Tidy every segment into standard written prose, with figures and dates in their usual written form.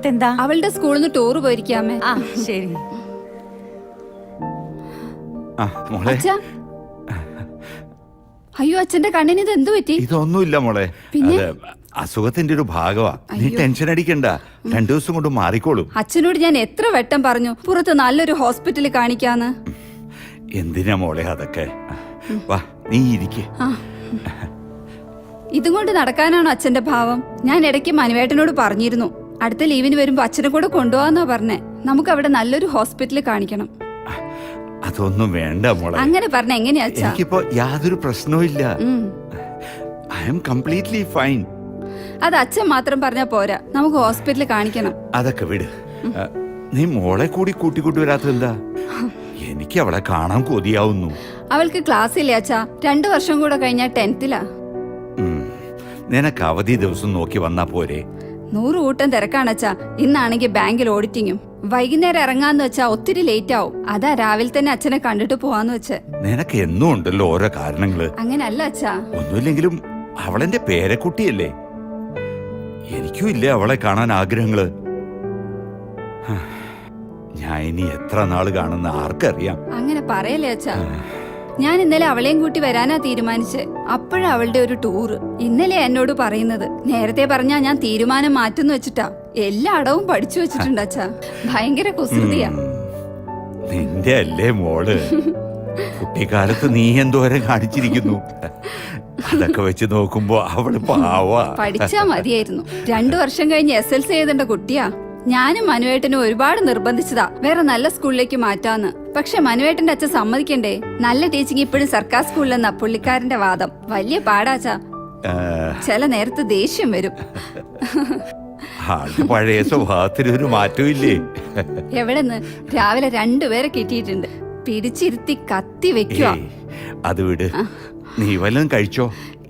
എന്താ അവളുടെ സ്കൂളിൽ നിന്ന് ടൂർ പോയിരിക്കാമേ. ആ ശരി. അച്ഛാ, അയ്യോ അച്ഛന്റെ കണ്ണിന് ഇത് എന്തു പറ്റി? ഇതൊന്നുമില്ല മോളെ, പിന്നെ? അസുഖത്തിന്റെ ഒരു ഭാഗമാ. നീ ടെൻഷൻ അടിക്കണ്ട, 2 ദിവസം കൊണ്ട് മാറിക്കോളും. അച്ഛനോട് ഞാൻ എത്ര വട്ടം പറഞ്ഞു പുറത്ത് നല്ലൊരു ഹോസ്പിറ്റലിൽ കാണിക്കാന്ന്. എന്തിനാ മോളെ അതൊക്കെ? വാ നീ ഇരിക്ക്. ഇതും കൊണ്ട് നടക്കാനാണോ അച്ഛന്റെ ഭാവം? ഞാൻ ഇടയ്ക്ക് മനുവേട്ടനോട് പറഞ്ഞിരുന്നു, അടുത്ത ലീവിന് വരുമ്പോ അച്ഛനെ കൂടെ കൊണ്ടുപോവാന്നാ പറഞ്ഞേ. നമുക്ക് അവിടെ നല്ലൊരു ഹോസ്പിറ്റലിൽ കാണിക്കണം. അതൊന്നും വേണ്ട മോളെ. അങ്ങനെ പറഞ്ഞ എങ്ങനെയാ അച്ഛാ? എനിക്കിപ്പോ യാതൊരു പ്രശ്നവും ഇല്ല. I am completely fine. അത് അച്ഛൻ മാത്രം പറഞ്ഞാ പോരാ, നമുക്ക് ഹോസ്പിറ്റലിൽ കാണിക്കണം. അതൊക്കെ വിട്. നീ മോളെ കൂടി കൂട്ടിക്കൂട്ടി വരാത്തെന്താ? എനിക്ക് അവളെ കാണാൻ കൊതിയാവുന്നു. അവൾക്ക് ക്ലാസ് ഇല്ലേ അച്ഛാ? 2 വർഷം കൂടെ കഴിഞ്ഞാ 10th-ലാ. നിനക്ക് അവധി ദിവസം നോക്കി വന്നാ പോരെ? 100 കൂട്ടം തിരക്കാണച്ചാ. ഇന്നാണെങ്കിൽ ബാങ്കിൽ ഓഡിറ്റിങ്ങും. വൈകുന്നേരം ഇറങ്ങാന്ന് വെച്ചാ ഒത്തിരി ലേറ്റ് ആവും. അതാ രാവിലെ തന്നെ അച്ഛനെ കണ്ടിട്ട് പോവാന്ന് വെച്ച്. നിനക്ക് എന്നും ഉണ്ടല്ലോ ഓരോ കാരണങ്ങള്. അങ്ങനല്ല അച്ഛാ. ഒന്നുമില്ലെങ്കിലും അവളെന്റെ പേരക്കുട്ടിയല്ലേ. എനിക്കും ഇല്ലേ അവളെ കാണാൻ ആഗ്രഹങ്ങള്. ഞാൻ ഇനി എത്ര നാള് കാണുന്ന ആർക്കറിയാം. അങ്ങനെ പറയല്ലേ അച്ഛാ. ഞാൻ ഇന്നലെ അവളെയും കൂട്ടി വരാനാ തീരുമാനിച്ച്. അപ്പോഴാ അവളുടെ ഒരു ടൂറ്. ഇന്നലെ എന്നോട് പറയുന്നത്. നേരത്തെ പറഞ്ഞാ ഞാൻ തീരുമാനം മാറ്റുന്നു വെച്ചിട്ടാ. എല്ലാ അടവും പഠിച്ചു വെച്ചിട്ടുണ്ട് അച്ഛാ. ഭയങ്കര കുസൃതിയാ. നിന്റെ അല്ലേ മോള്? കുട്ടിക്കാലത്ത് നീ എന്തോരം കാണിച്ചിരിക്കുന്നു. അതൊക്കെ വെച്ച് നോക്കുമ്പോ അവള് പാവാ. പഠിച്ചാ മതിയായിരുന്നു. 2 വർഷം കഴിഞ്ഞ് SLC എഴുതേണ്ട കുട്ടിയാ. ഞാനും മനുവേട്ടനും ഒരുപാട് നിർബന്ധിച്ചതാ വേറെ നല്ല സ്കൂളിലേക്ക് മാറ്റാന്ന്. പക്ഷെ മനുവേട്ടന്റെ അച്ഛൻ സമ്മതിക്കണ്ടേ. നല്ല ടീച്ചിങ് ഇപ്പോഴും സർക്കാർ സ്കൂളിലെന്നാ പുള്ളിക്കാരന്റെ വാദം. വലിയ പാടാച്ചാ. ചില നേരത്ത് ദേഷ്യം വരും. പഴയ സ്വഭാവത്തിനൊരു മാറ്റവും ഇല്ലേ? എവിടെന്ന് രാവിലെ 2 പേരെ കിട്ടിയിട്ടുണ്ട്. പിടിച്ചിരുത്തി കത്തി വെക്കുക. അത് വിട്. നീ വല്ലതും കഴിച്ചോ?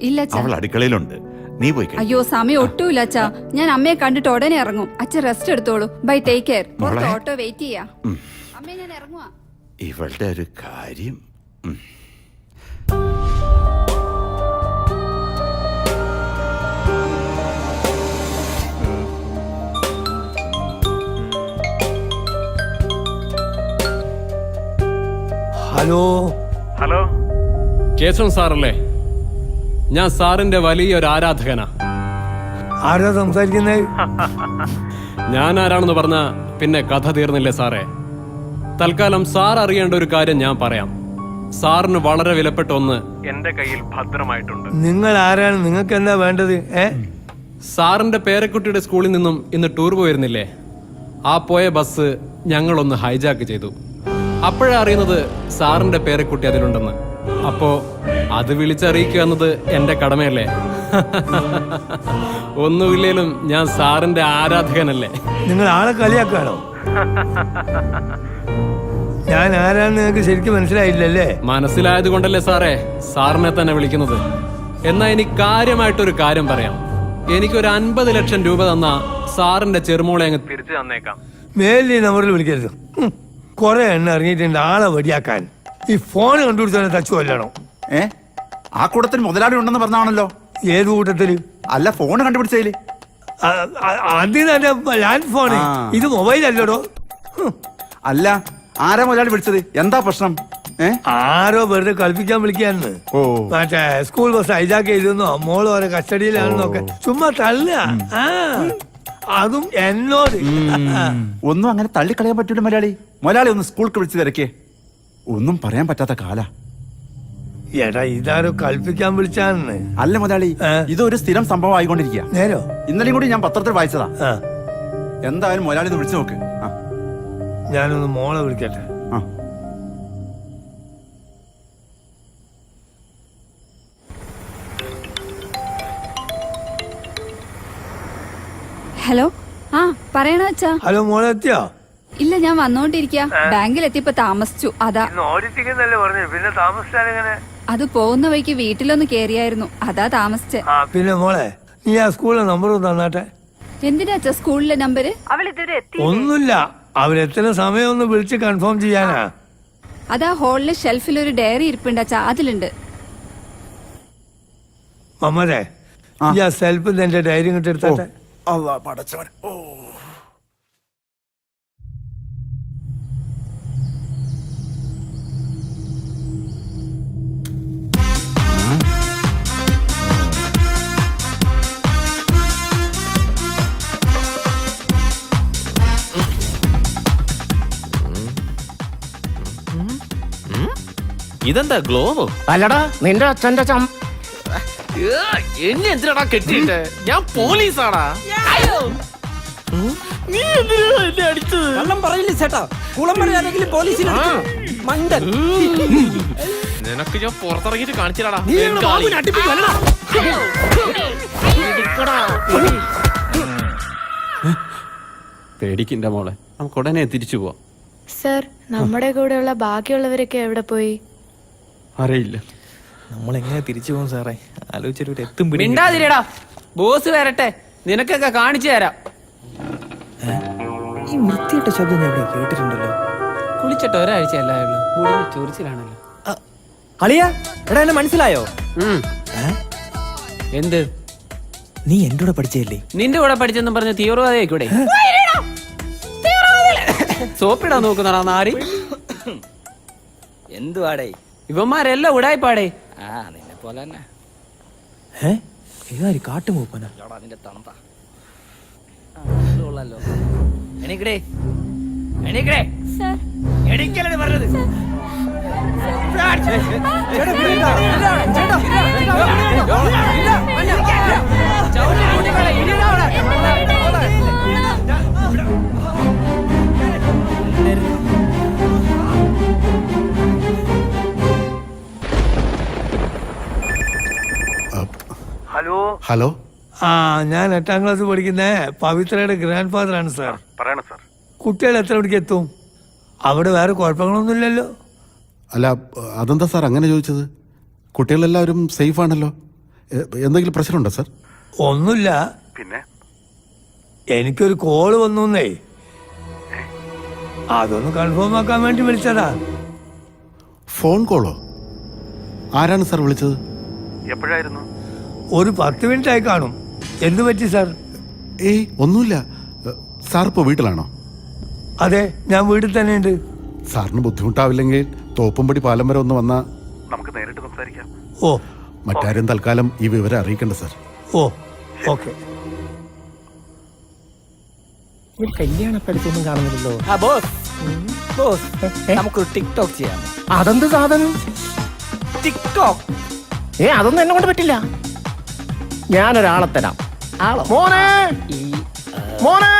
ഇല്ല. അവൾ അടുക്കളയിലുണ്ട്, നീ പോയി. അയ്യോ സമയം ഒട്ടുമില്ല അച്ഛാ. ഞാൻ അമ്മയെ കണ്ടിട്ട് ഉടനെ ഇറങ്ങും. അച്ഛൻ റെസ്റ്റ് എടുത്തോളൂ. Bye, take care. Auto wait ചെയ്യാ. അമ്മേ ഞാൻ ഇറങ്ങുവാ. ഇവളുടെ ഒരു കാര്യം. ഹലോ കേശവൻ സാറല്ലേ? ഞാൻ സാറിന്റെ വലിയൊരു ആരാധകനാ. ആരാ സംസാരിക്കുന്നത്? ഞാൻ ആരാണെന്ന് പറഞ്ഞ പിന്നെ കഥ തീർന്നില്ലേ സാറേ? തൽക്കാലം സാർ അറിയേണ്ട ഒരു കാര്യം ഞാൻ പറയാം. സാറിന് വളരെ വിലപ്പെട്ട ഒന്ന് എന്റെ കയ്യിൽ ഭദ്രമായിട്ടുണ്ട്. നിങ്ങൾ ആരാണ്? നിങ്ങൾക്ക് എന്താ വേണ്ടത്? സാറിന്റെ പേരക്കുട്ടിയുടെ സ്കൂളിൽ നിന്നും ഇന്ന് ടൂർ പോയിരുന്നില്ലേ? ആ പോയ ബസ് ഞങ്ങളൊന്ന് ഹൈജാക്ക് ചെയ്തു. അപ്പോഴാ അറിയുന്നത് സാറിന്റെ പേരക്കുട്ടി അതിലുണ്ടെന്ന്. അപ്പോ അത് വിളിച്ചറിയിക്കുക എന്നത് എന്റെ കടമയല്ലേ? ഒന്നുമില്ലേലും ഞാൻ സാറിന്റെ ആരാധകനല്ലേ. നിങ്ങൾ ആളെ കളിയാക്കാണോ? ഞാൻ ആരാന്ന് നിങ്ങൾക്ക് ശരിക്കും മനസ്സിലായില്ലല്ലേ? മനസ്സിലായത് കൊണ്ടല്ലേ സാറേ സാറിനെ തന്നെ വിളിക്കുന്നത്. എന്നാ എനിക്ക് കാര്യമായിട്ടൊരു കാര്യം പറയാം. എനിക്കൊരു 50 ലക്ഷം രൂപ തന്ന സാറിന്റെ ചെറുമോളെ അങ്ങ് തിരിച്ചു തന്നേക്കാം. മേലി നമ്പറിൽ വിളിക്കരുത്. കുറെ എണ്ണ ഇറങ്ങിയിട്ടുണ്ട് ആളെ വടിയാക്കാൻ. ഈ ഫോൺ കണ്ടുപിടിച്ചാൽ തച്ചു കൊല്ലണോ? ആ കൂട്ടത്തിൽ മുതലാളി ഉണ്ടെന്ന് പറഞ്ഞാണല്ലോ. ഏത് കൂട്ടത്തില്? അല്ല, ഫോൺ കണ്ടുപിടിച്ചതില്. അതിന് ലാൻഡ് ഫോണ്. ഇത് മൊബൈൽ അല്ലടോ. അല്ല, ആരാ മുതലാളി വിളിച്ചത്? എന്താ പ്രശ്നം? ആരോ വെറുതെ കളിപ്പിക്കാൻ വിളിക്കാന്ന്. മറ്റേ സ്കൂൾ ബസ് ഹൈജാക്ക് ചെയ്തെന്നോ മോള് ഓരോ കസ്റ്റഡിയിലാണെന്നൊക്കെ ചുമ്മാ തള്ളുക. അതും എന്നോട്. ഒന്നും അങ്ങനെ തള്ളിക്കളയാൻ പറ്റൂല മുതലാളി. മുതലാളി ഒന്ന് സ്കൂൾക്ക് വിളിച്ച് തിരക്കേ. ഒന്നും പറയാൻ പറ്റാത്ത കാല. എടാ ഇതാരോ കളിപ്പിക്കാൻ വിളിച്ചാന്ന്. അല്ല മുതലാളി, ഇതൊരു സ്ഥിരം സംഭവം ആയിക്കൊണ്ടിരിക്കുക. നേരോ? ഇന്നലെയും കൂടി ഞാൻ പത്രത്തിൽ വായിച്ചതാ. എന്തായാലും മുതലാളി ഒന്ന് വിളിച്ചു നോക്ക്. ഞാനൊന്ന് മോളെ വിളിക്കട്ടെ. ഹലോ. പറയണ അച്ഛാ. ഹലോ, മോളെ എത്തിയോ? ഇല്ല, ഞാൻ വന്നോണ്ടിരിക്കാ. ബാങ്കിൽ എത്തിയപ്പോ താമസിച്ചു. അതാ. പിന്നെ താമസിച്ചാലെങ്ങനെ? അത് പോകുന്ന വഴിക്ക് വീട്ടിലൊന്ന് കേറിയായിരുന്നു. അതാ താമസിച്ചേ. പിന്നെ മോളെ നീ ആ സ്കൂളിലെ നമ്പർ തന്നാട്ടെ. എന്തിനാ അച്ഛാ സ്കൂളിലെ നമ്പര്? ഒന്നുമില്ല, അവരെത്തുന്ന സമയം ഒന്ന് വിളിച്ച് കൺഫേം ചെയ്യാനാ. അതാ ഹോളിലെ ഷെൽഫിൽ ഒരു ഡയറി ഇരിപ്പുണ്ട് അച്ഛാ, അതിലുണ്ട്. മമ്മരെ ഈ ആ സെൽഫ് എന്റെ ഡയറി ഇങ്ങോട്ട് എടുത്താട്ടെ. അള്ളാ പടച്ചവൻ. ഇതെന്താ ഗ്ലോബോ? അല്ലടാ നിന്റെ അച്ഛന്റെ എന്നെ എന്തിനാടാ കെട്ടിയിട്ട്? ഞാൻ പോലീസാടാ. നീ എന്തിനാ എന്നെ അടിച്ചത്? കള്ളം പറയില്ല ചേട്ടാ, കുളം പറയാനെങ്കിലും പോലീസിൽ മണ്ടൻ. നിനക്ക് ഞാൻ പുറത്തിറങ്ങിട്ട് കാണിച്ചിടാടാ. നീ ഞങ്ങളുടെ ബാബുവിനെ അടിപ്പിക്കുവല്ലടാ. പേടിക്കണ്ട മോളെ, നമുക്ക് ഉടനെ തിരിച്ചു പോവാം. സർ, നമ്മുടെ കൂടെയുള്ള ബാക്കിയുള്ളവരൊക്കെ എവിടെ പോയി? അറിയില്ല. നമ്മൾ എങ്ങനെ തിരിച്ചു പോകും സാറേ? ആലോചിച്ചിട്ട് ഒരു എത്തും മിണ്ടാതിരിടാ, ബോസ് വരട്ടെ, നിനക്കൊക്കെ കാണിച്ചു തരാം. ഈ വൃത്തിയിട്ട ശബ്ദം ഞാൻ ഇവിടെ കേട്ടിട്ടുണ്ടല്ലോ. കുളിച്ചിട്ട് ഒരാഴ്ച അല്ലായുള്ളൂ, മുടിഞ്ഞ് ചൊറിച്ചിലാണല്ലോ. അളിയ, എടാ എന്നെ മനസ്സിലായോ? എന്ത്? നീ എന്റെ കൂടെ പഠിച്ചല്ലേ? നിന്റെ കൂടെ പഠിച്ചെന്ന് പറഞ്ഞ തീവ്രവാദിയായിക്കൂടെ? സോപ്പിടാൻ നോക്കുന്നടാ നാരി. എന്തുവാടേ ഇവന്മാരെല്ലാം ഉടായിപ്പാടേ. നിന്നെ പോലെ തന്നെ. ഏതായി കാട്ടുമൂപ്പനാ? നിന്റെ തണുപ്പാ എണീക്കടേ, എണീക്കടേ, എണീക്കല്ലേ പറഞ്ഞത്. ഹലോ. ആ, ഞാൻ 8ാം ക്ലാസ് പഠിക്കുന്ന പവിത്രയുടെ ഗ്രാൻഡ് ഫാദർ ആണ് സാർ. പറയണം സാർ. കുട്ടികൾ എത്ര മണിക്ക് എത്തും? അവിടെ വേറെ കുഴപ്പങ്ങളൊന്നുമില്ലല്ലോ? അല്ല, അതെന്താ സാർ അങ്ങനെ ചോദിച്ചത്? കുട്ടികളെല്ലാവരും സേഫ് ആണല്ലോ. എന്തെങ്കിലും പ്രശ്നമുണ്ടോ സാർ? ഒന്നുമില്ല. പിന്നെ എനിക്കൊരു കോള് വന്നേ, അതൊന്ന് കൺഫേം ആക്കാൻ വേണ്ടി വിളിച്ചതാ. ഫോൺ കോളോ? ആരാണ് സാർ വിളിച്ചത്? എപ്പോഴായിരുന്നു? ഒരു 10 മിനിറ്റ് ആയി കാണും. എന്തു പറ്റി സാർ? ഏയ് ഒന്നുമില്ല. സാർ ഇപ്പോൾ വീട്ടിലാണോ? അതെ, ഞാൻ വീട്ടിൽ തന്നെ ഉണ്ട്. സാറിന് ബുദ്ധിമുട്ടാവില്ലെങ്കിൽ തോപ്പുംപടി പാലം വരെ ഒന്ന് വന്നാൽ നമുക്ക് നേരിട്ട് സംസാരിക്കാം. ഓ, മറ്റാരും തൽക്കാലം ഈ വിവരം അറിയിക്കണ്ട സാർ. ഓ, ഓക്കെ. കല്യാണപ്പെടുത്തൊന്നും കാണുന്നില്ലല്ലോ. നമുക്കൊരു ടിക്ടോക്ക് ചെയ്യാം. അതെന്ത് സാധനം? ടിക്ടോക്ക്? അതൊന്നും എന്നെ കൊണ്ട് പറ്റില്ല. ഞാനൊരാളെ തരാം. മോനെ, മോനെ,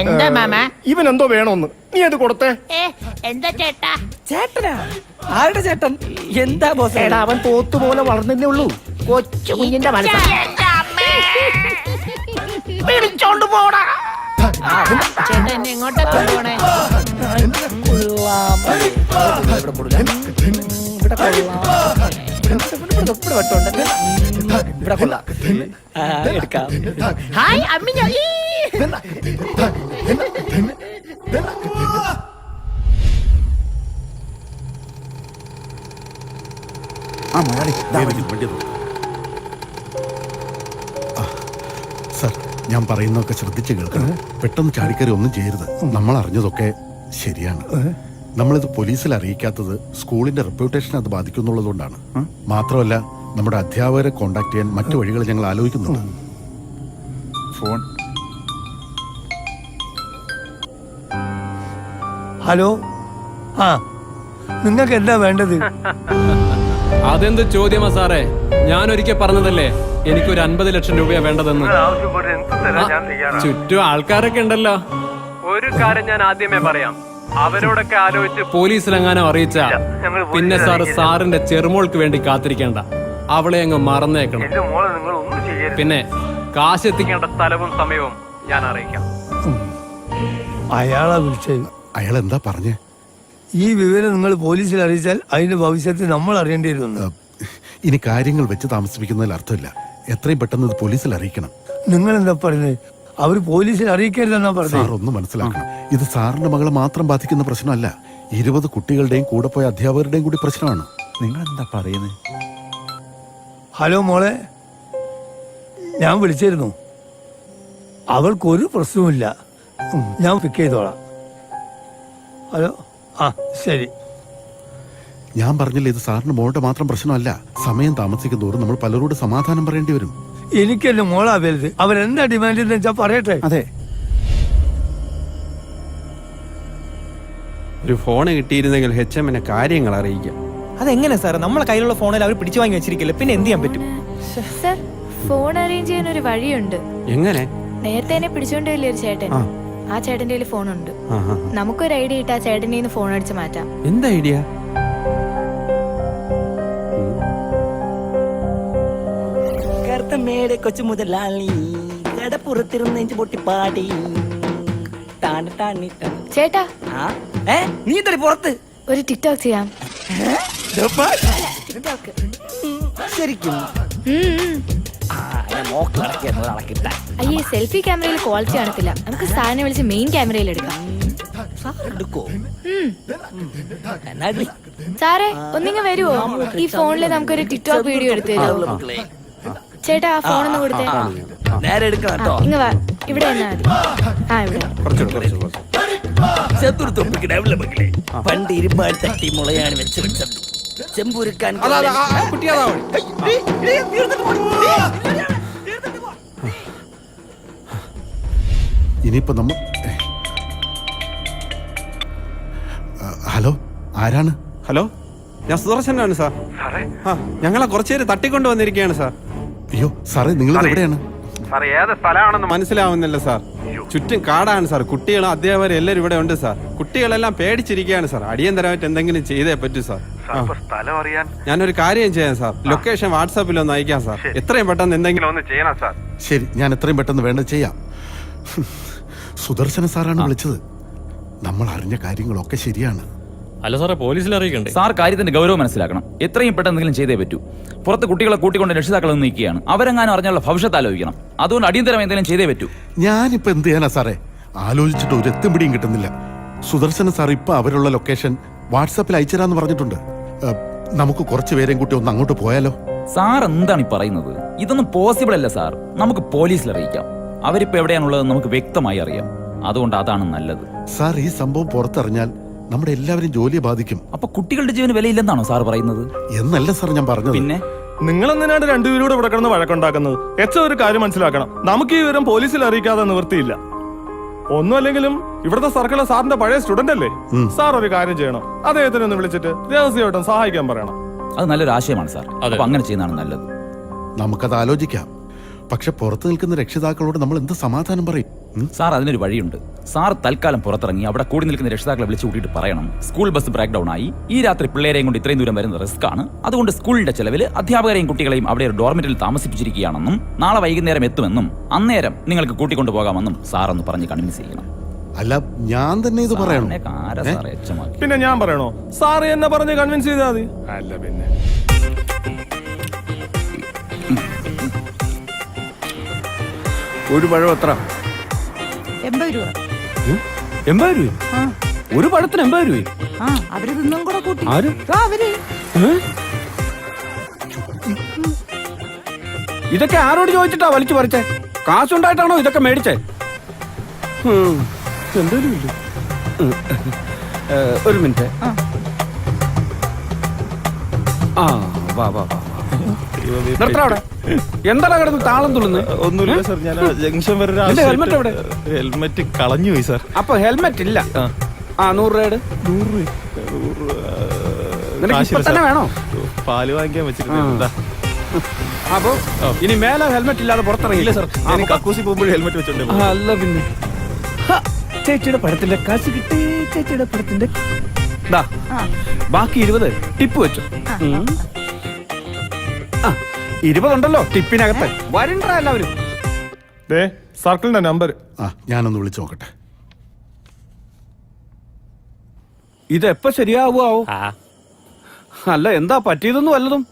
എന്താ മാമ? ഇവനെന്തോ വേണോന്ന്, നീ അത് കൊടുത്തേ. എന്താ ചേട്ടാ? ചേട്ടനാ? ആരുടെ ചേട്ടൻ? എന്താ ബോസ്? എടാ, അവൻ പോത്തുപോലെ വളർന്നേ ഉള്ളൂ. കൊച്ചു കുഞ്ഞിന്റെ മനസ്സാ. പിടിച്ചോണ്ട് പോടാ. ചേട്ടാ എന്നെ എങ്ങോട്ടാ കൊണ്ടുപോണേ? ഹായ് അമ്മി. സാർ, ഞാൻ പറയുന്നതൊക്കെ ശ്രദ്ധിച്ച് കേൾക്കണം. പെട്ടെന്ന് ചാടിക്കറി ഒന്നും ചെയ്യരുത്. നമ്മൾ അറിഞ്ഞതൊക്കെ ശരിയാണ്. നമ്മളിത് പോലീസിൽ അറിയിക്കാത്തത് സ്കൂളിന്റെ റെപ്യൂട്ടേഷൻ അത് ബാധിക്കുന്നുള്ളതുകൊണ്ടാണ്. മാത്രമല്ല, നമ്മുടെ അധ്യാപകരെ കോണ്ടാക്ട് ചെയ്യാൻ മറ്റു വഴികൾ ഞങ്ങൾ ആലോചിക്കുന്നുണ്ട്. ഫോൺ. ഹലോ. ആ, നിങ്ങൾക്ക് എന്താ വേണ്ടത്? അതെന്ത് ചോദ്യമാ സാറേ? ഞാൻ ഒരിക്കൽ പറഞ്ഞതല്ലേ എനിക്കൊരു 50 ലക്ഷം രൂപയാ വേണ്ടതെന്ന്. ചുറ്റും ആൾക്കാരൊക്കെ ഉണ്ടല്ലോ. ഒരു കാര്യം ഞാൻ ആദ്യമേ പറയാം, അവരോടൊക്കെ ആലോചിച്ച് പോലീസിലെങ്ങാനും അറിയിച്ച പിന്നെ സാറിന്റെ ചെറുമോൾക്ക് വേണ്ടി കാത്തിരിക്കേണ്ട. അവളെ അങ്ങ് മറന്നേക്കണം. പിന്നെ കാശ് എത്തിക്കേണ്ട സ്ഥലവും സമയവും ഞാൻ അറിയിക്കാം. അയാളാ വിളിച്ചത്. അയാൾ എന്താ പറഞ്ഞേ? ഈ വിവരം നിങ്ങൾ പോലീസിൽ അറിയിച്ചാൽ അതിന്റെ ഭവിഷ്യത്ത് നമ്മൾ അറിയേണ്ടി വരുന്നു. ഇനി കാര്യങ്ങൾ വെച്ച് താമസിപ്പിക്കുന്നതിൽ അർത്ഥമില്ല. എത്രയും പെട്ടെന്ന് ഇത് പോലീസിൽ അറിയിക്കണം. നിങ്ങൾ എന്താ പറയുന്നത്? അവർ പോലീസിൽ അറിയിക്കരുതെന്നാ സാർ പറഞ്ഞത്. ഒന്ന് മനസ്സിലാക്കണം, ഇത് സാറിന്റെ മകളെ മാത്രം ബാധിക്കുന്ന പ്രശ്നമല്ല. 20 കുട്ടികളുടെയും കൂടെ പോയ അധ്യാപകരുടെയും കൂടി പ്രശ്നമാണ്. നിങ്ങൾ എന്താ പറയുന്നത്? ഹലോ മോളെ, ഞാൻ വിളിച്ചിരുന്നു. അവൾക്കൊരു പ്രശ്നവുമില്ല. ഞാൻ പിക്ക് ചെയ്തോളാം. ഹലോ. ആ, ശരി. ഞാൻ പറഞ്ഞില്ല ഇത് സാറിന് മോളുടെ മാത്രം പ്രശ്നമല്ല. സമയം താമസിക്കും തോറും നമ്മൾ പലരോട് സമാധാനം പറയേണ്ടി വരും. എനിക്കല്ലേ മോളാ വലുത്. അവരെന്താ ഡിമാൻഡ് എന്ന് വെച്ചാൽ പറയട്ടെ. അതെ, ഒരു ഫോൺ കിട്ടിയിരുന്നെങ്കിൽ HM കാര്യങ്ങൾ അറിയിക്കാം. അതെങ്ങനെ സാർ? നമ്മളെ കയ്യിലുള്ള ഫോണിൽ അവർ പിടിച്ചു വാങ്ങി വെച്ചിരിക്കില്ല, പിന്നെ എന്ത് ചെയ്യാൻ പറ്റും? സർ, ഫോൺ അറേഞ്ച് ചെയ്യാൻ ഒരു വഴിയുണ്ട്. എങ്ങനെ? നേരത്തെ എന്നെ പിടിച്ചോണ്ടില്ലേ ഒരു ചേട്ടൻ, ആ ചേട്ടന്റെ കയ്യിൽ ഫോണുണ്ട്. നമുക്കൊരു ഐഡിയ ഇട്ട് ആ ചേട്ടൻ്റെ കയ്യിൽ ഫോൺ അടിച്ച് മാറ്റാം. എന്താ ഐഡിയ? മേടെ കൊച്ചു മുതലാളി കടപ്പുറത്തിരുന്ന് നെഞ്ചു പൊട്ടി പാടി. ചേട്ടാ, നീ ഇതൊരു പുറത്ത് ഒരു ടിക്ടോക്ക് ചെയ്യാം. ശരിക്കും അയ്യേ, സെൽഫി ക്യാമറയിൽ ക്വാളിറ്റി കാണത്തില്ല. നമുക്ക് സാറിനെ വിളിച്ച് മെയിൻ ക്യാമറയിൽ എടുക്കാം. സാറേ, ഒന്നിങ്ങ വരുവോ? ഈ ഫോണില് നമുക്കൊരു ടിക്ടോക്ക് വീഡിയോ എടുത്തു തരുമോ? ചേട്ടാ, ആ ഫോണൊന്ന് കൊടുത്തേ. നേരെ എടുക്കണം കേട്ടോ. ഇങ്ങ വാ, ഇവിടെ എന്നാ മതി. ആ, ഇവിടെ. പണ്ട് ഇരുമ്പാട് തട്ടി മുളയാണ് വെച്ച് വെച്ചത്. ചെമ്പുരുക്കാൻ ഇനിയിപ്പോ നമ്മൾ ഹലോ, ആരാണ്? ഹലോ, ഞാൻ സുദർശനാണ് സാർ. ഞങ്ങളെ കുറച്ചേര് തട്ടിക്കൊണ്ട് വന്നിരിക്കുകയാണ് സാർ. അയ്യോ സാറേ, നിങ്ങൾ എവിടെയാണ്? സാറേ, ഏത് സ്ഥലമാണെന്ന് മനസ്സിലാവുന്നില്ല സാർ. ചുറ്റും കാടാണ് സാർ. കുട്ടികളും അധ്യാപകരും എല്ലാവരും ഇവിടെ ഉണ്ട് സാർ. കുട്ടികളെല്ലാം പേടിച്ചിരിക്കുകയാണ് സാർ. അടിയന്തരമായിട്ട് എന്തെങ്കിലും ചെയ്തേ പറ്റൂ സാർ. സ്ഥലം അറിയാൻ ഞാനൊരു കാര്യം ചെയ്യാം സാർ. ലൊക്കേഷൻ വാട്സാപ്പിൽ ഒന്ന് അയക്കാം സാർ. എത്രയും പെട്ടെന്ന് എന്തെങ്കിലും ഒന്ന് ചെയ്യണം സാർ. ശരി, ഞാൻ എത്രയും പെട്ടെന്ന് വേണ്ടത് ചെയ്യാം. സുദർശന സാറാണ് വിളിച്ചത്. നമ്മൾ അറിഞ്ഞ കാര്യങ്ങളൊക്കെ ശരിയാണ്. അല്ല സാറേ, പോലീസിൽ അറിയിക്കണ്ടേ? സാർ കാര്യത്തിന്റെ ഗൗരവം മനസ്സിലാക്കണം. എത്രയും പെട്ടെന്ന് എന്തെങ്കിലും ചെയ്തേ പറ്റൂ. പുറത്ത് കുട്ടികളെ കൂട്ടിക്കൊണ്ട് രക്ഷിതാക്കൾ നിൽക്കുകയാണ്. അവരെങ്ങാനും അറിഞ്ഞുള്ള ഭവിഷ്യത്ത് ആലോചിക്കണം. അതുകൊണ്ട് അടിയന്തരം എന്തെങ്കിലും ചെയ്തേ പറ്റൂ. ഞാനിപ്പോ എന്ത് ചെയ്യാനാ സാറേ? ആലോചിച്ചിട്ട് ഒരു എത്തും പിടിയും കിട്ടുന്നില്ല. സുദർശന സാർ ഇപ്പൊ അവരുള്ള ലൊക്കേഷൻ വാട്സാപ്പിൽ അയച്ചുതരാന്ന് പറഞ്ഞിട്ടുണ്ട്. നമുക്ക് കുറച്ചു പേരെയും കൂട്ടി ഒന്ന് അങ്ങോട്ട് പോയാലോ? സാർ എന്താണ് ഈ പറയുന്നത്? ഇതൊന്നും പോസിബിൾ അല്ല സാർ. നമുക്ക് പോലീസിൽ അറിയിക്കാം. അവരിപ്പോ എവിടെയാണുള്ളത് നമുക്ക് വ്യക്തമായി അറിയാം. അതുകൊണ്ട് അതാണ് നല്ലത്. സാർ, ഈ സംഭവം പുറത്തറിഞ്ഞാൽ നമ്മുടെ എല്ലാവരും ജോലിയെ ബാധിക്കും. അപ്പൊ കുട്ടികളുടെ ജീവന് വിലയില്ലെന്നാണോ സാർ പറയുന്നത്? എന്നല്ല സാർ ഞാൻ പറഞ്ഞത്. പിന്നെ നിങ്ങൾ എന്തിനാണ് രണ്ടുപേരും ഇവിടെ കിടന്ന് വഴക്കുണ്ടാക്കുന്നത്? ഒരു കാര്യം മനസ്സിലാക്കണം. നമുക്ക് ഈ വിവരം പോലീസിൽ അറിയിക്കാതെ നിവൃത്തിയില്ല. ഒന്നും അല്ലെങ്കിലും ഇവിടുത്തെ സർക്കിളിലെ സാറിന്റെ പഴയ സ്റ്റുഡന്റ് അല്ലേ? സാർ ഒരു കാര്യം ചെയ്യണം. അദ്ദേഹത്തിനെ ഒന്ന് വിളിച്ചിട്ട് രഹസ്യമായിട്ടും സഹായിക്കാൻ പറയണം. അത് നല്ലൊരു ആശയമാണ് സാർ. അപ്പൊ അങ്ങനെ ചെയ്യുന്നതാണ് നല്ലത്. നമുക്കത് ആലോചിക്കാം. പക്ഷെ പുറത്തു നിൽക്കുന്ന രക്ഷിതാക്കളോട് നമ്മൾ എന്ത് സമാധാനം പറയും? സാർ, അതിനൊരു വഴിയുണ്ട്. സാർ തൽക്കാലം പുറത്തിറങ്ങി അവിടെ കൂടി നിൽക്കുന്ന രക്ഷിതാക്കളെ വിളിച്ചു കൂട്ടിയിട്ട് പറയണം, സ്കൂൾ ബസ് ബ്രേക്ക് ഡൗൺ ആയി, ഈ രാത്രി പിള്ളേരെയും കൊണ്ട് ഇത്രയും ദൂരം വരുന്ന റിസ്ക് ആണ്. അതുകൊണ്ട് സ്കൂളിന്റെ ചെലവിൽ അധ്യാപകരെയും കുട്ടികളെയും അവിടെ ഒരു ഡോർമെറ്ററിൽ താമസിപ്പിച്ചിരിക്കുകയാണെന്നും നാളെ വൈകുന്നേരം എത്തുമെന്നും അന്നേരം നിങ്ങൾക്ക് കൂട്ടിക്കൊണ്ടു പോകാമെന്നും സാർ ഒന്ന് പറഞ്ഞ് കൺവിൻസ് ചെയ്യണം. അല്ല, ഞാൻ തന്നെ ഇത് പറയണം? പിന്നെ ഞാൻ പറയണോ? സാറ് എന്നെ പറഞ്ഞ് കൺവിൻസ് ചെയ്താൽ മതി. അല്ല പിന്നെ ഒരു പഴം എത്ര? 80 രൂപ. 80 രൂപ? ഒരു പഴത്തിന് 80 രൂപ? അവര് തിന്നും കൂടെ കൂട്ടി. ആര്? അവര്. ഇതൊക്കെ ആരോട് ചോദിച്ചിട്ടാ വലിച്ചു പറിച്ചേ? കാശുണ്ടായിട്ടാണോ ഇതൊക്കെ മേടിച്ചേ? ഒരു മിനിറ്റ്. വാ വാ വാ. നിർത്തവിടെ. എന്താണ് കിടന്ന് താളം തുള്ളുന്നത്? ഒന്നുമില്ല സാർ, ഞാൻ ജംഗ്ഷൻ വരെ ഹെൽമെറ്റ് എവിടെ? ഹെൽമെറ്റ് കളഞ്ഞു പോയി സാർ. അപ്പൊ ഹെൽമെറ്റ് ഇല്ല. 100 രൂപ. 100 നിനക്ക് തന്നെ വേണോ? പാല് വാങ്ങിക്കാൻ വെച്ചിട്ടുണ്ട്. അപ്പൊ ഇനി മേലെ ഹെൽമെറ്റ് ഇല്ലാതെ പുറത്തിറങ്ങില്ല സാർ. കക്കൂസി പോകുമ്പോൾ ഹെൽമെറ്റ് വെച്ചോണ്ട്. അല്ല പിന്നെ ചേച്ചിയുടെ പടത്തിന്റെ കാശ് കിട്ടി. ചേച്ചിയുടെ പടത്തിന്റെ ബാക്കി 20 ടിപ്പ് വെച്ചു. 20 ഉണ്ടല്ലോ ടിപ്പിനകത്ത്. വരണ്ട എല്ലാവരും. സർക്കിളിന്റെ നമ്പർ. ഞാനൊന്ന് വിളിച്ചു നോക്കട്ടെ. ഇതെപ്പോ ശരിയാവോ? അല്ല, എന്താ പറ്റിയതൊന്നും വല്ലതും?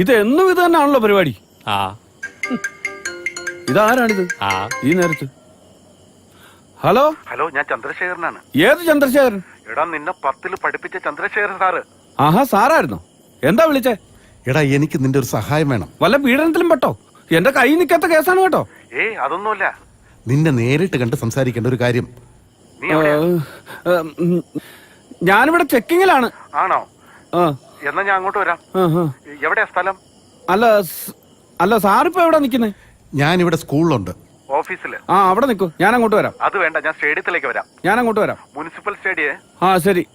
ഇതെന്നും ഇത് തന്നെയാണല്ലോ പരിപാടി. ഇതാരാണിത് ഈ നേരത്ത്? ഹലോ, ഞാൻ ചന്ദ്രശേഖരനാണ്. ഏത് ചന്ദ്രശേഖരൻ? എടാ, നിന്നെ 10ൽ പഠിപ്പിച്ച ചന്ദ്രശേഖരൻ സാറ്. ആഹാ, സാറായിരുന്നോ? എന്താ വിളിച്ചേ? എടാ, എനിക്ക് നിന്റെ ഒരു സഹായം വേണം. വല്ല പീഡനത്തിലും പെട്ടോ? എന്റെ കൈ നിൽക്കാത്ത കേസാണ് കേട്ടോ. അതൊന്നുമില്ല. നിന്നെ നേരിട്ട് കണ്ട് സംസാരിക്കേണ്ട ഒരു കാര്യം. ഞാനിവിടെ ചെക്കിങ്ങിലാണ്. ആണോ? ആ. എന്നാ ഞാൻ അങ്ങോട്ട് വരാം. എവിടെയാ സ്ഥലം? അല്ല സാറിപ്പോ എവിടെ നിക്കുന്നേ? ഞാനിവിടെ സ്കൂളിലുണ്ട്. ഓഫീസില്. ആ അവിടെ നിൽക്കൂ, ഞാൻ അങ്ങോട്ട് വരാം. അത് വേണ്ട, ഞാൻ സ്റ്റേഡിയത്തിലേക്ക് വരാം. ഞാൻ അങ്ങോട്ട് വരാം. മുനിസിപ്പൽ സ്റ്റേഡിയേ. ആ ശരി.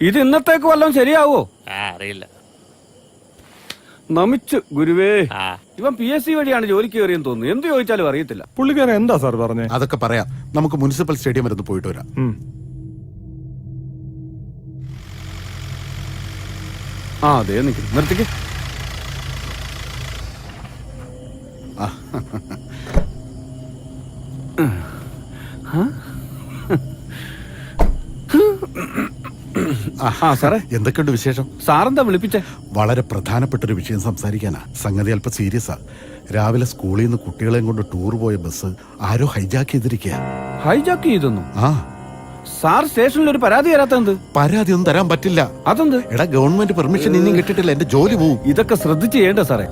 ഇത് ഇന്നത്തേക്ക് വല്ലതും ശരിയാവോ? അറിയില്ല. നമിച്ചു ഗുരുവേ. ഇവൻ PSC വഴിയാണ് ജോലിക്ക് കയറിയെന്ന് തോന്നുന്നു. എന്ത് ചോദിച്ചാലും അറിയത്തില്ല. പുള്ളിക്കാരൻ എന്താ സാർ പറഞ്ഞേ? അതൊക്കെ പറയാം. നമുക്ക് മുനിസിപ്പൽ സ്റ്റേഡിയം വരെ ഒന്ന് പോയിട്ട് വരാം. ആ അതെ നിൽക്കും, നിർത്തിക്ക്. സാറേ എന്തൊക്കെയുണ്ട് വിശേഷം? സാറെന്താ വിളിപ്പിച്ചേ? വളരെ പ്രധാനപ്പെട്ട ഒരു വിഷയം സംസാരിക്കാനാ. സംഗതി അല്പം സീരിയസാ. രാവിലെ സ്കൂളിൽ നിന്ന് കുട്ടികളെയും കൊണ്ട് ടൂർ പോയ ബസ് ആരോ ഹൈജാക്ക് ചെയ്തിരിക്കുക. ഹൈജാക്ക് ചെയ്തെന്നു? ആ. സാർ സ്റ്റേഷനിൽ ഒരു പരാതി തരാത്തത്? പരാതി ഒന്നും തരാൻ പറ്റില്ല. അതെന്ത്? എടാ ഗവൺമെന്റ് പെർമിഷൻ ഇനിയും കിട്ടിയിട്ടില്ല. എന്റെ ജോലി പോവും. ഇതൊക്കെ ശ്രദ്ധിച്ച് ചെയ്യണ്ട സാറേ.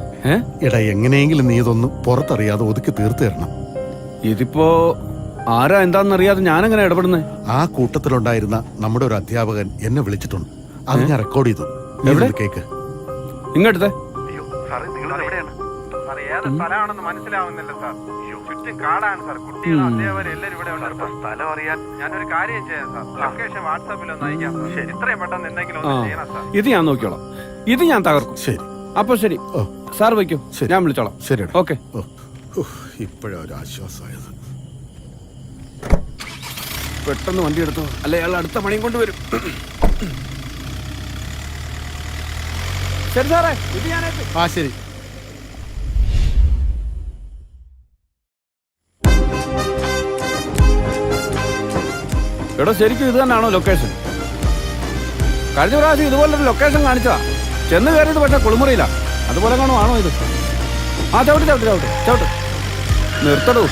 എടാ എങ്ങനെയെങ്കിലും നീ ഇതൊന്ന് പുറത്തറിയാതെ ഒതുക്കി തീർത്തു തരണം. ഇതിപ്പോ ആരാ എന്താന്നറിയാതെ ഞാനെങ്ങനെ ഇടപെടുന്നേ? ആ കൂട്ടത്തിലുണ്ടായിരുന്ന നമ്മുടെ ഒരു അധ്യാപകൻ എന്നെ വിളിച്ചിട്ടുണ്ട്. അത് ഞാൻ റെക്കോർഡ് ചെയ്തു. എവിടെ? കേക്ക് ഇങ്ങെടുത്തേ. ഏത് സ്ഥലമാണെന്ന് മനസ്സിലാവുന്നില്ല സാർ. ചുറ്റും കാടാണ് സാർ. കുട്ടികൾ അധ്യാപകർ എല്ലാവരും ഇവിടെ ഉണ്ട്. സ്ഥലം അറിയാൻ ഞാനൊരു കാര്യം ചെയ്യാം സാർ. ലൊക്കേഷൻ വാട്സാപ്പിൽ ഒന്ന് അയക്കാം. ഇത്രയും പെട്ടെന്ന് എന്തെങ്കിലും ഒന്ന് ചെയ്യണം സാർ. ഇത് ഞാൻ നോക്കിയോളാം. ഇത് ഞാൻ തകർക്കും. ശരി. അപ്പൊ ശരി സാർ വയ്ക്കൂ, ഞാൻ വിളിച്ചോളാം. ശരി. ഓക്കെ. ഇപ്പോഴാ ഒരു ആശ്വാസമായത്. പെട്ടെന്ന് വണ്ടി എടുത്തോ, അല്ലെ അയാൾ അടുത്ത പണിയും കൊണ്ടുവരും. ശരി സാറേ, ഇത് ഞാനേറ്റ്. ആ ശരി. എടോ ശരിക്കും ഇത് തന്നെയാണോ ലൊക്കേഷൻ? കഴിഞ്ഞ പ്രാവശ്യം ഇതുപോലൊരു ലൊക്കേഷൻ കാണിച്ചതാ. ചെന്ന് കയറിയത് പക്ഷെ കുളിമുറിയില്ല. അതുപോലെ കാണോ ആണോ ഇത്? ആ ചവിട്ട് ചവിട്ട് ചവിട്ട് ചവിട്ട് നിർത്തടൂ.